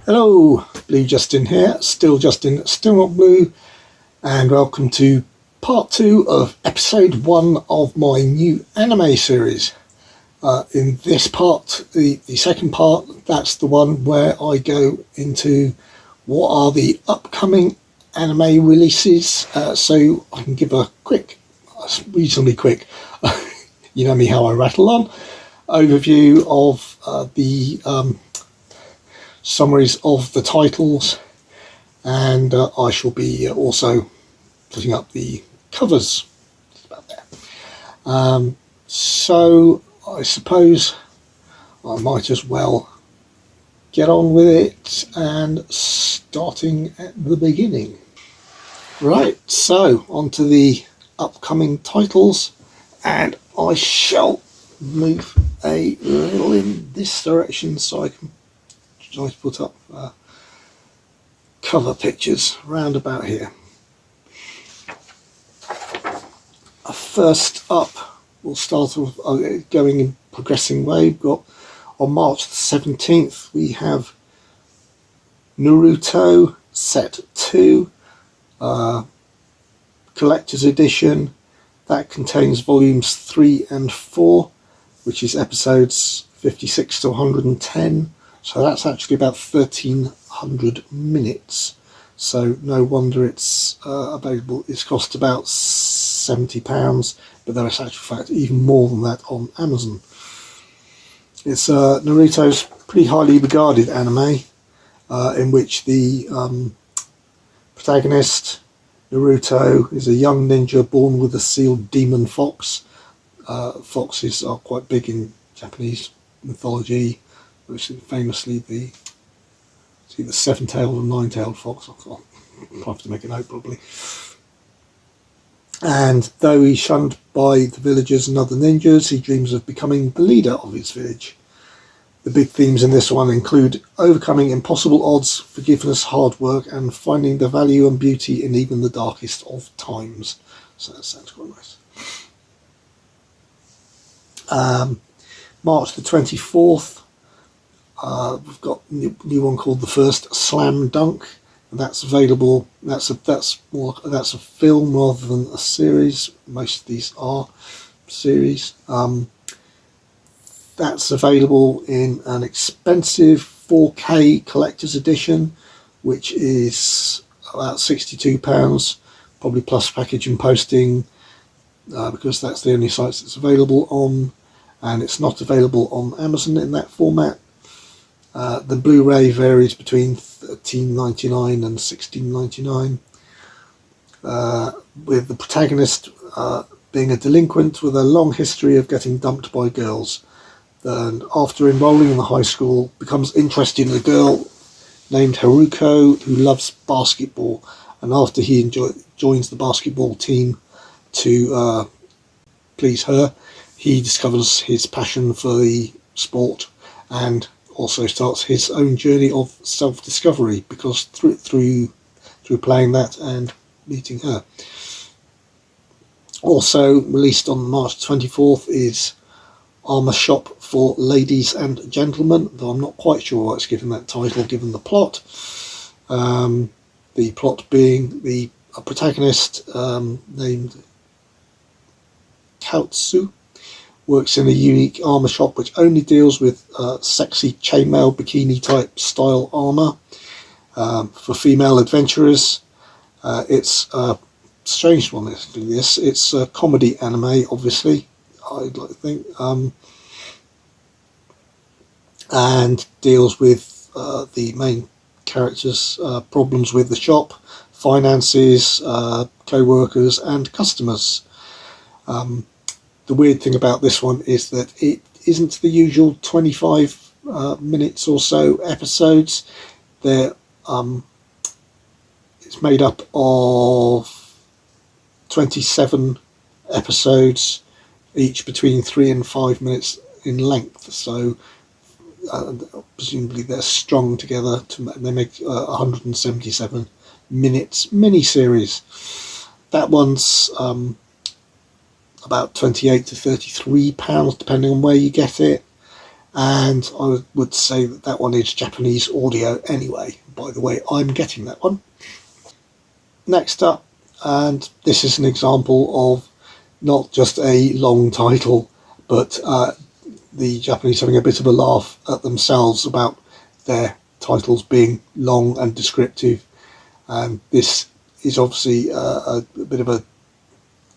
Hello, Blue Justin here, still Justin, still not blue, and welcome to part 2 of episode 1 of my new anime series. In this part, the second part, that's the one where I go into what are the upcoming anime releases, so I can give a quick, reasonably quick, you know me how I rattle on, overview of the summaries of the titles, and I shall be also putting up the covers. About there. So I suppose I might as well get on with it, and starting at the beginning. Right, so on to the upcoming titles, and I shall move a little in this direction so I can try to put up cover pictures round about here. First up, we'll start with going in progressing way. We've got on March the 17th we have Naruto Set 2 Collector's Edition. That contains volumes 3 and 4, which is episodes 56 to 110. So that's actually about 1,300 minutes. So no wonder it's available. It's cost about £70, but there is actually fact even more than that on Amazon. It's Naruto's pretty highly regarded anime, in which the protagonist Naruto is a young ninja born with a sealed demon fox. Foxes are quite big in Japanese mythology, which is famously the seven-tailed or nine-tailed fox. I'll have to make a note probably. And though he's shunned by the villagers and other ninjas, he dreams of becoming the leader of his village. The big themes in this one include overcoming impossible odds, forgiveness, hard work, and finding the value and beauty in even the darkest of times. So that sounds quite nice. March the 24th, we've got a new one called The First Slam Dunk, and that's available. That's a film rather than a series. Most of these are series. That's available in an expensive 4K collector's edition, which is about £62, probably plus package and posting, because that's the only sites it's available on, and it's not available on Amazon in that format. The Blu-ray varies between $13.99 and $16.99, with the protagonist being a delinquent with a long history of getting dumped by girls. And after enrolling in the high school, becomes interested in a girl named Haruko who loves basketball. And after he joins the basketball team to please her, he discovers his passion for the sport and also starts his own journey of self-discovery, because through playing that and meeting her. Also released on March 24th is Armour Shop for Ladies and Gentlemen, though I'm not quite sure why it's given that title given the plot. The plot being the protagonist named Kaotsu works in a unique armour shop which only deals with sexy chainmail bikini type style armour for female adventurers. It's a strange one, this. It's a comedy anime, obviously, I'd like to think, and deals with the main characters' problems with the shop, finances, co-workers and customers. The weird thing about this one is that it isn't the usual 25 minutes or so episodes. It's made up of 27 episodes, each between 3 and 5 minutes in length. So presumably they're strung together they make 177 minutes mini-series. That one's about £28 to £33 depending on where you get it, and I would say that that one is Japanese audio anyway. By the way, I'm getting that one. Next up, and this is an example of not just a long title, but the Japanese having a bit of a laugh at themselves about their titles being long and descriptive. And this is obviously a bit of a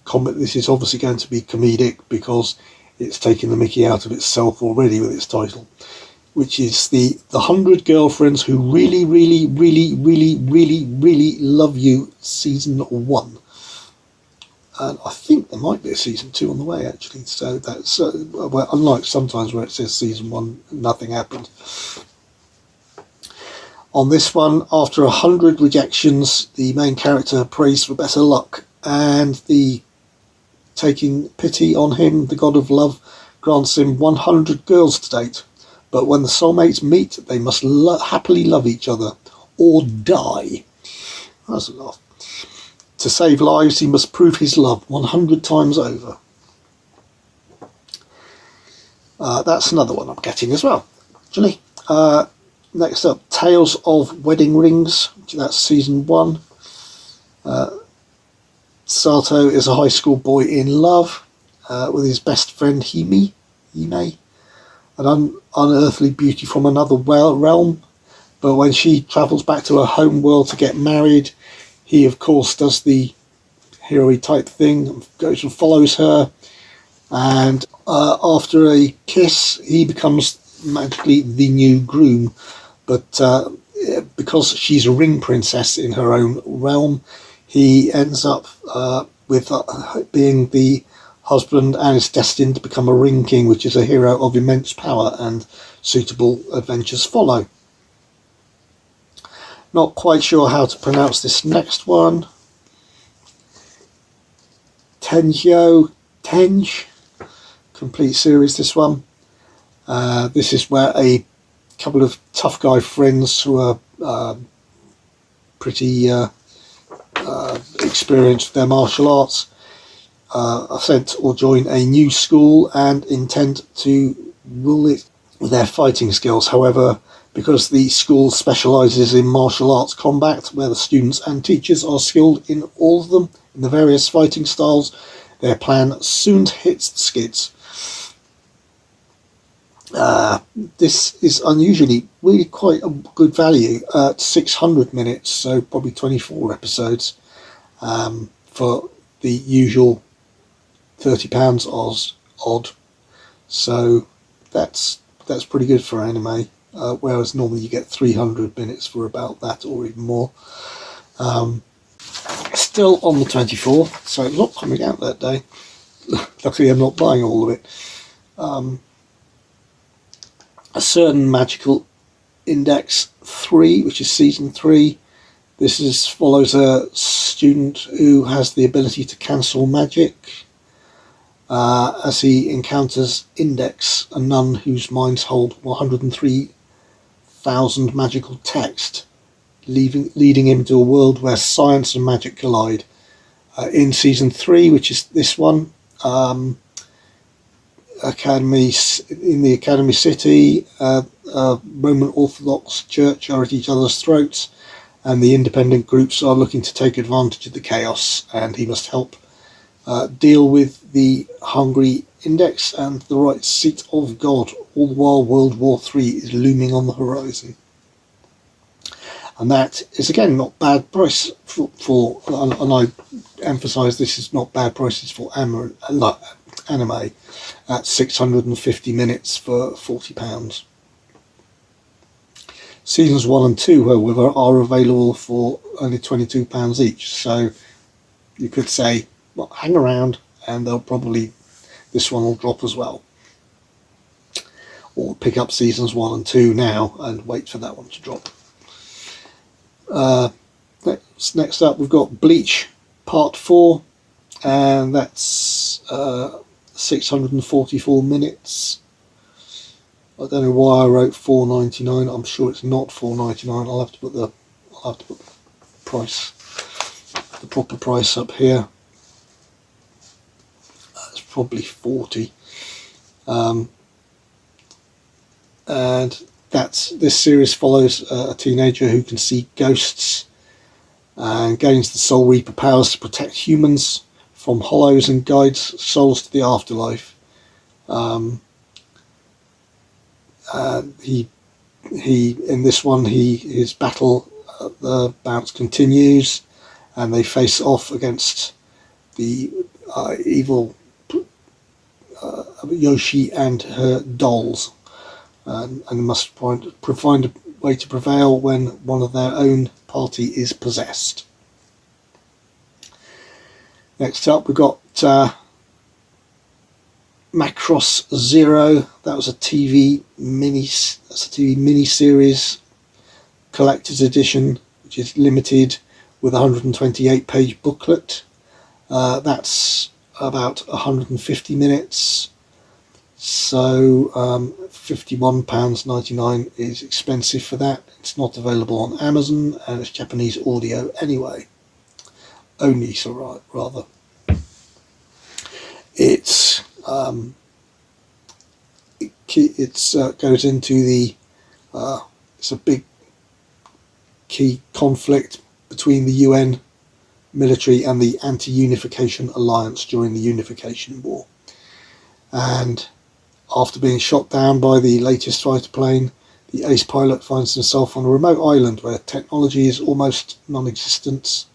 comment. This is obviously going to be comedic because it's taking the mickey out of itself already with its title, which is the 100 Girlfriends Who Really, Really, Really, Really, Really, Really Love You Season 1. And I think there might be a season 2 on the way, actually. So that's well, unlike sometimes where it says season 1, nothing happened. On this one, after 100 rejections, the main character prays for better luck, and the taking pity on him, the god of love, grants him 100 girls to date. But when the soulmates meet, they must happily love each other or die. That's a laugh. To save lives, he must prove his love 100 times over. That's another one I'm getting as well, actually. Next up, Tales of Wedding Rings. That's season 1. Sato is a high school boy in love with his best friend Hime, an unearthly beauty from another realm. But when she travels back to her home world to get married, he, of course, does the hero-y type thing, goes and follows her, and after a kiss, he becomes magically the new groom. But because she's a ring princess in her own realm, he ends up with being the husband and is destined to become a ring king, which is a hero of immense power, and suitable adventures follow. Not quite sure how to pronounce this next one. Tenge, complete series, this one. This is where a couple of tough guy friends who are pretty experienced with their martial arts are sent or join a new school and intend to rule it with their fighting skills. However, because the school specialises in martial arts combat, where the students and teachers are skilled in all of them, in the various fighting styles, their plan soon hits the skids. This is unusually really quite a good value at 600 minutes, so probably 24 episodes for the usual £30 odd. So that's pretty good for anime. Whereas normally you get 300 minutes for about that or even more. Still on the 24th, so it's not coming out that day. Luckily I'm not buying all of it. A Certain Magical Index 3, which is season 3. This follows a student who has the ability to cancel magic as he encounters Index, a nun whose minds hold 103,000 magical text, leading him to a world where science and magic collide. In season 3, which is this one, in the Academy City, Roman Orthodox Church are at each other's throats, and the independent groups are looking to take advantage of the chaos, and he must help deal with the hungry Index and the right seat of God, all the while World War III is looming on the horizon. And that is, again, not bad price for and I emphasise this is not bad prices for anime, at 650 minutes for £40. Seasons 1 and 2, however, are available for only £22 each, so you could say, well, hang around and this one will drop as well. Or pick up seasons 1 and 2 now and wait for that one to drop. Next up, we've got Bleach Part 4, and that's 644 minutes. I don't know why I wrote $4.99. I'm sure it's not $4.99. I'll have to put the price, the proper price up here. It's probably 40. and this series follows a teenager who can see ghosts and gains the Soul Reaper powers to protect humans from hollows and guides souls to the afterlife. He in this one his battle the bounce continues, and they face off against the evil Yoshi and her dolls, and must find a way to prevail when one of their own party is possessed. Next up, we've got Macross Zero. That was a TV mini-series collector's edition, which is limited with a 128-page booklet. That's about 150 minutes, so £51.99 is expensive for that. It's not available on Amazon, and it's Japanese audio anyway. Only, so rather. It's goes into the it's a big key conflict between the UN military and the Anti-Unification Alliance during the Unification War. And after being shot down by the latest fighter plane, the ace pilot finds himself on a remote island where technology is almost non-existent,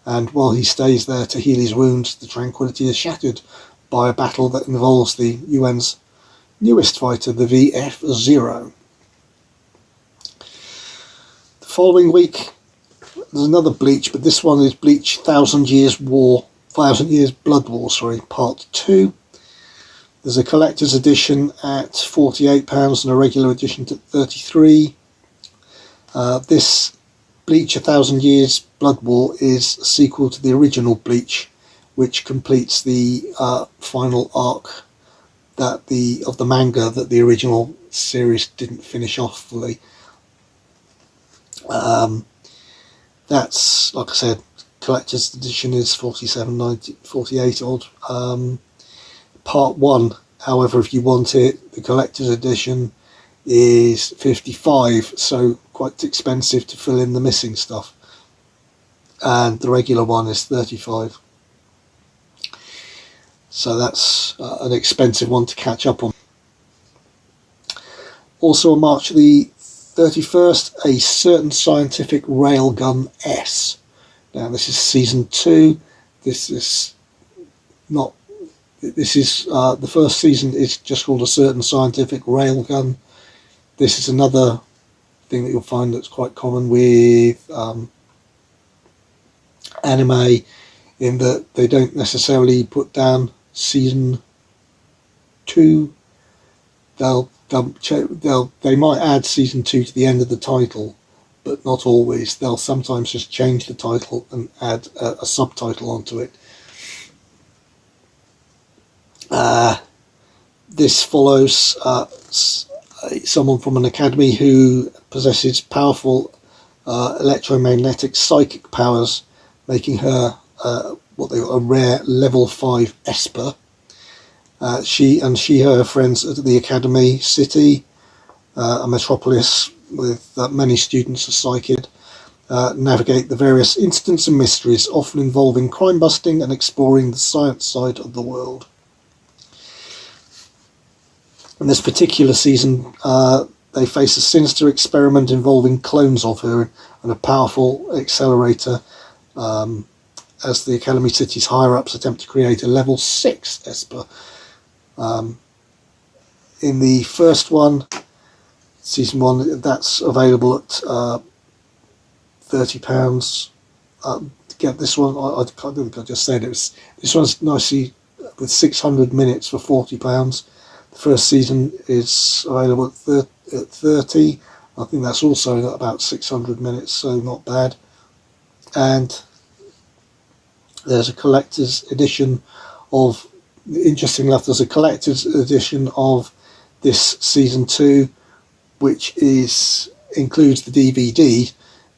and while he stays there to heal his wounds, the tranquility is shattered by a battle that involves the UN's newest fighter, the VF-0. The following week, there's another Bleach, but this one is Bleach Thousand Years Blood War, Part 2. There's a collector's edition at £48 and a regular edition at £33. This Bleach A Thousand Years Blood War is a sequel to the original Bleach, which completes the final arc of the manga that the original series didn't finish off fully. That's, like I said, collector's edition is $47.48 odd. Part 1, however, if you want it, the collector's edition is $55, so quite expensive to fill in the missing stuff. And the regular one is $35. So that's an expensive one to catch up on. Also on March the 31st, A Certain Scientific Railgun S. Now this is season 2. This is the first season is just called A Certain Scientific Railgun. This is another thing that you'll find that's quite common with anime, in that they don't necessarily put down season 2. They might add season 2 to the end of the title, but not always. They'll sometimes just change the title and add a subtitle onto it. This follows someone from an academy who possesses powerful electromagnetic psychic powers, making her a rare level 5 Esper. She and her friends at the Academy City, a metropolis with many students of psychic, navigate the various incidents and mysteries, often involving crime busting and exploring the science side of the world. In this particular season, they face a sinister experiment involving clones of her and a powerful accelerator, as the Academy City's higher-ups attempt to create a level 6 Esper. In the first one, season 1, that's available at £30. To get this one, I think I just said it was. This one's nicely with 600 minutes for £40. The first season is available at 30. I think that's also about 600 minutes, so not bad. And there's a collector's edition of. Interesting enough, there's a collector's edition of this season 2, which includes the DVD,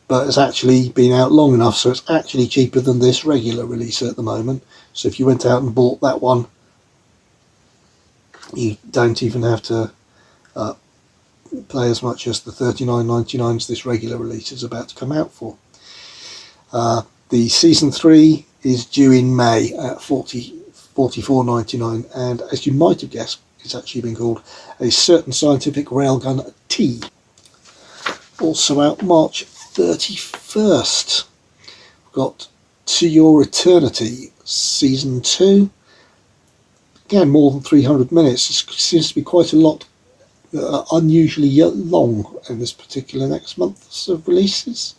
but has actually been out long enough, so it's actually cheaper than this regular release at the moment. So if you went out and bought that one, you don't even have to pay as much as the $39.99 this regular release is about to come out for. The season 3 is due in May at $44.99, and as you might have guessed, it's actually been called A Certain Scientific Railgun T. Also out March 31st, we've got To Your Eternity season 2. Again, more than 300 minutes. It seems to be quite a lot, unusually long in this particular next month of releases,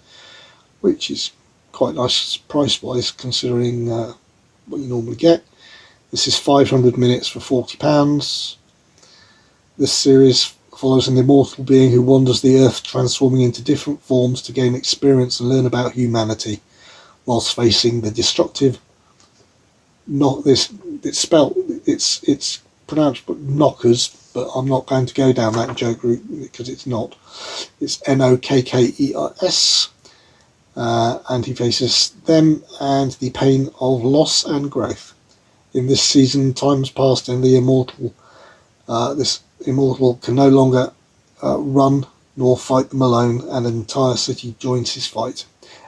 which is quite nice price-wise considering what you normally get. This is 500 minutes for £40. This series follows an immortal being who wanders the earth, transforming into different forms to gain experience and learn about humanity, whilst facing the destructive. It's pronounced knockers, but I'm not going to go down that joke route because it's not. It's Nokkers. And he faces them and the pain of loss and growth. In this season, time's passed and the this immortal can no longer run nor fight them alone, and an entire city joins his fight,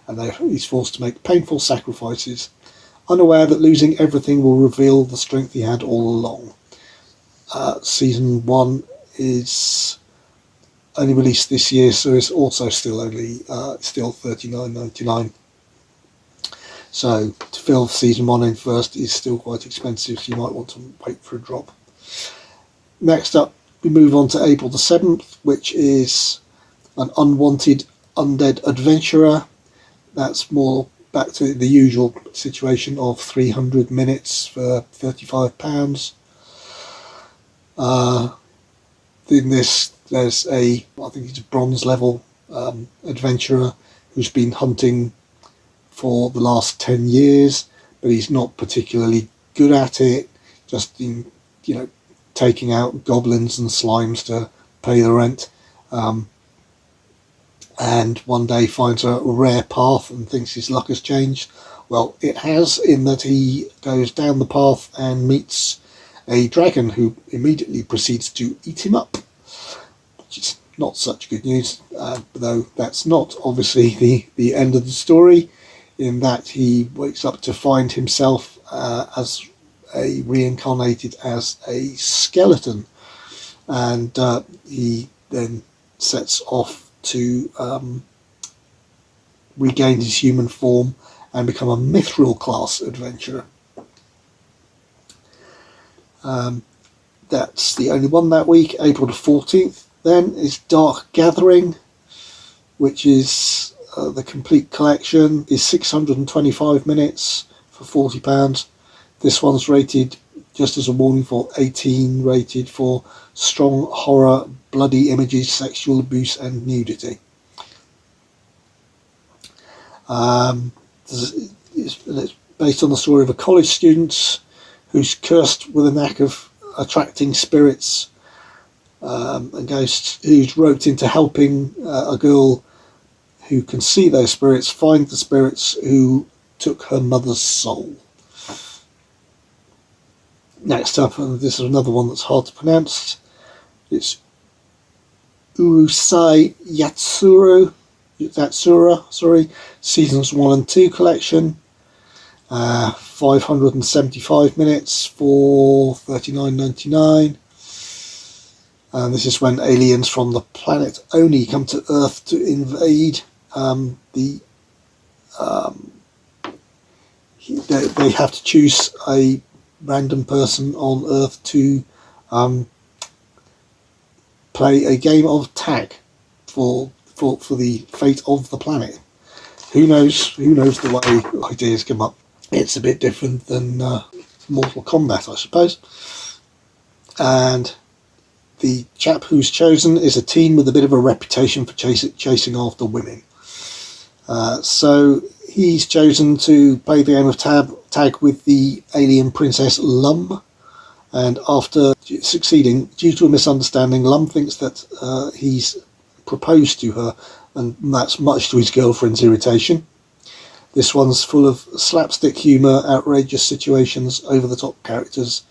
and he's forced to make painful sacrifices, unaware that losing everything will reveal the strength he had all along. Season 1 is only released this year, so it's also still $39.99. So to fill season 1 in first is still quite expensive, so you might want to wait for a drop. Next up, we move on to April the 7th, which is An Unwanted Undead Adventurer. That's more back to the usual situation of 300 minutes for £35. In this, there's I think he's a bronze level adventurer who's been hunting for the last 10 years, but he's not particularly good at it, just in, taking out goblins and slimes to pay the rent. And one day finds a rare path and thinks his luck has changed. Well, it has, in that he goes down the path and meets a dragon who immediately proceeds to eat him up, which is not such good news, though that's not obviously the end of the story, in that he wakes up to find himself reincarnated as a skeleton, and he then sets off to regain his human form and become a mithril class adventurer. That's the only one that week. April the 14th then is Dark Gathering, which is the complete collection, is 625 minutes for £40. This one's rated, just as a warning, for 18, rated for strong horror, bloody images, sexual abuse and nudity. It's based on the story of a college student who's cursed with a knack of attracting spirits and ghosts, who's roped into helping a girl who can see those spirits find the spirits who took her mother's soul. Next up, and this is another one that's hard to pronounce, it's Urusei Yatsura, seasons 1 and 2 collection, 575 minutes for $39.99. And this is when aliens from the planet Oni come to Earth to invade. They have to choose a random person on Earth to play a game of tag for the fate of the planet. Who knows the way ideas come up. It's a bit different than Mortal Kombat, I suppose. And the chap who's chosen is a teen with a bit of a reputation for chasing after women. So he's chosen to play the game of tag with the alien princess Lum, and after succeeding, due to a misunderstanding, Lum thinks that he's proposed to her, and that's much to his girlfriend's irritation. This one's full of slapstick humour, outrageous situations, over-the-top characters,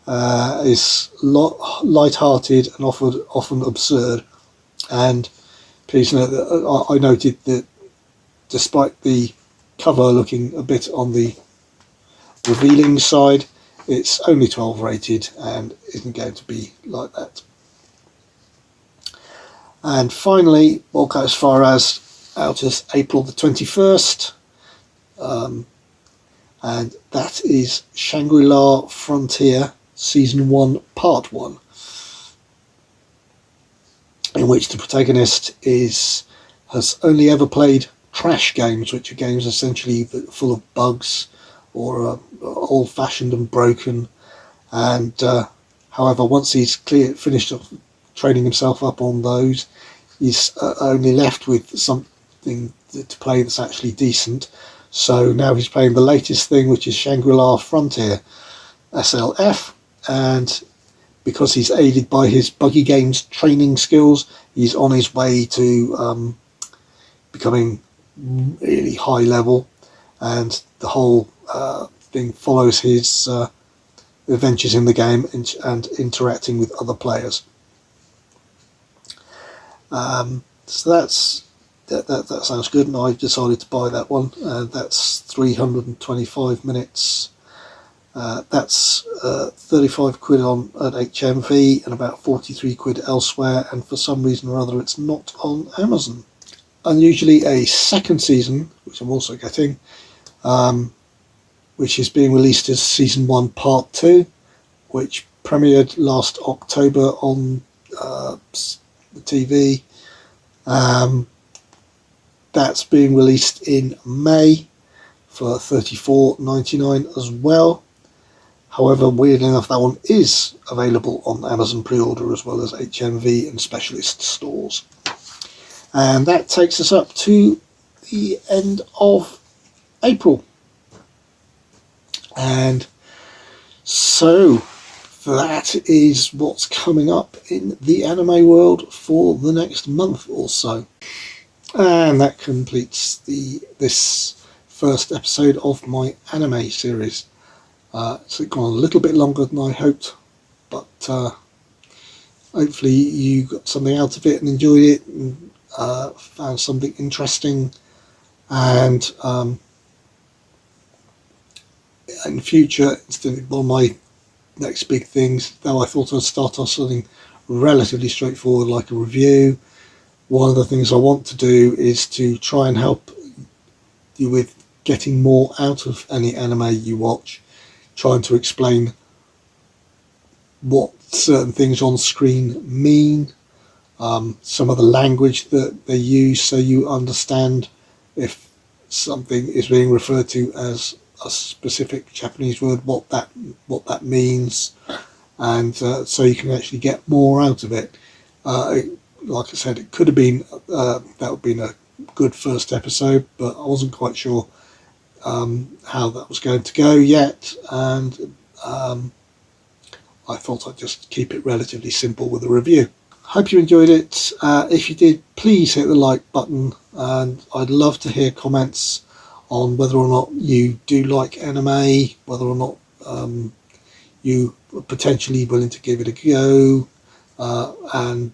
is light-hearted and often absurd, And please note that I noted that despite the cover looking a bit on the revealing side, it's only 12 rated and isn't going to be like that. And finally, we'll go as far as out as April the 21st, and that is Shangri-La Frontier Season 1 Part 1, in which the protagonist has only ever played trash games, which are games essentially full of bugs or old-fashioned and broken. And however, once he's finished training himself up on those, he's only left with something to play that's actually decent. So now he's playing the latest thing, which is Shangri-La Frontier SLF, and because he's aided by his buggy games training skills, he's on his way to becoming really high level, and the whole thing follows his adventures in the game and interacting with other players. So that sounds good, and I've decided to buy that one. That's 325 minutes. That's 35 quid at HMV and about 43 quid elsewhere, and for some reason or other it's not on Amazon. Unusually, a second season, which I'm also getting, which is being released as Season 1 Part 2, which premiered last October on the TV. That's being released in May for $34.99 as well. However, weirdly enough, that one is available on Amazon pre-order as well as HMV and specialist stores. And that takes us up to the end of April. And so that is what's coming up in the anime world for the next month or so. And that completes this first episode of my anime series. It's gone a little bit longer than I hoped, but hopefully you got something out of it and enjoyed it and found something interesting. And in future, it's one of my next big things, though I thought I'd start off something relatively straightforward like a review. One of the things I want to do is to try and help you with getting more out of any anime you watch, trying to explain what certain things on screen mean, some of the language that they use so you understand if something is being referred to as a specific Japanese word, what that means, and so you can actually get more out of it. Like I said, it could have been that would have been a good first episode, but I wasn't quite sure how that was going to go yet, and I thought I'd just keep it relatively simple with a review. Hope you enjoyed it. If you did, please hit the like button, and I'd love to hear comments on whether or not you do like anime, whether or not you are potentially willing to give it a go, and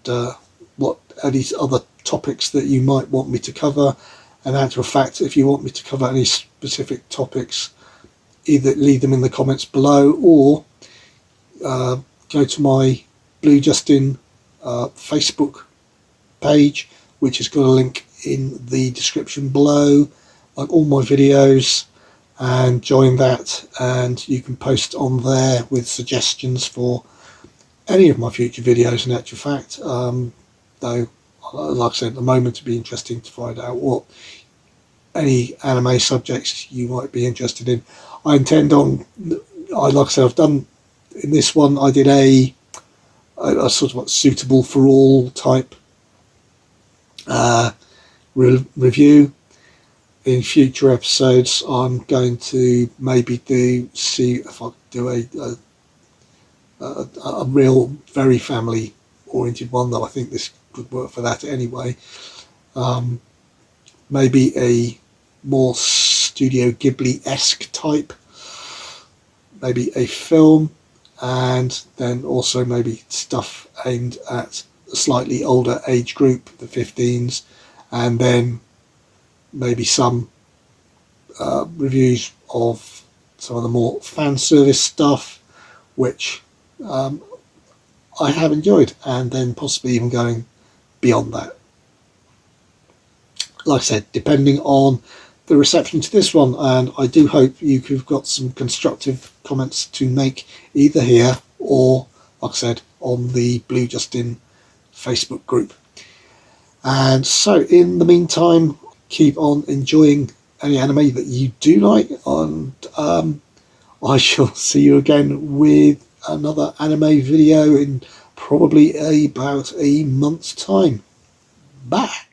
what any other topics that you might want me to cover. And matter of fact, if you want me to cover any specific topics, either leave them in the comments below or go to my Blue Justin Facebook page, which has got a link in the description below, like all my videos, and join that, and you can post on there with suggestions for any of my future videos. In actual fact, though, like I said, at the moment it'd be interesting to find out what any anime subjects you might be interested in. I intend on, like I said, I've done in this one, I did a sort of suitable for all type review. In future episodes, I'm going to maybe see if I can do a real very family oriented one, though I think this could work for that anyway. Maybe a more Studio Ghibli-esque type, maybe a film, and then also maybe stuff aimed at a slightly older age group, the 15s, and then maybe some reviews of some of the more fan service stuff, which I have enjoyed, and then possibly even going beyond that. Like I said, depending on the reception to this one, and I do hope you've got some constructive comments to make either here or, like I said, on the Blue Justin Facebook group. And so in the meantime, keep on enjoying any anime that you do like, and I shall see you again with another anime video in probably about a month's time. Bye.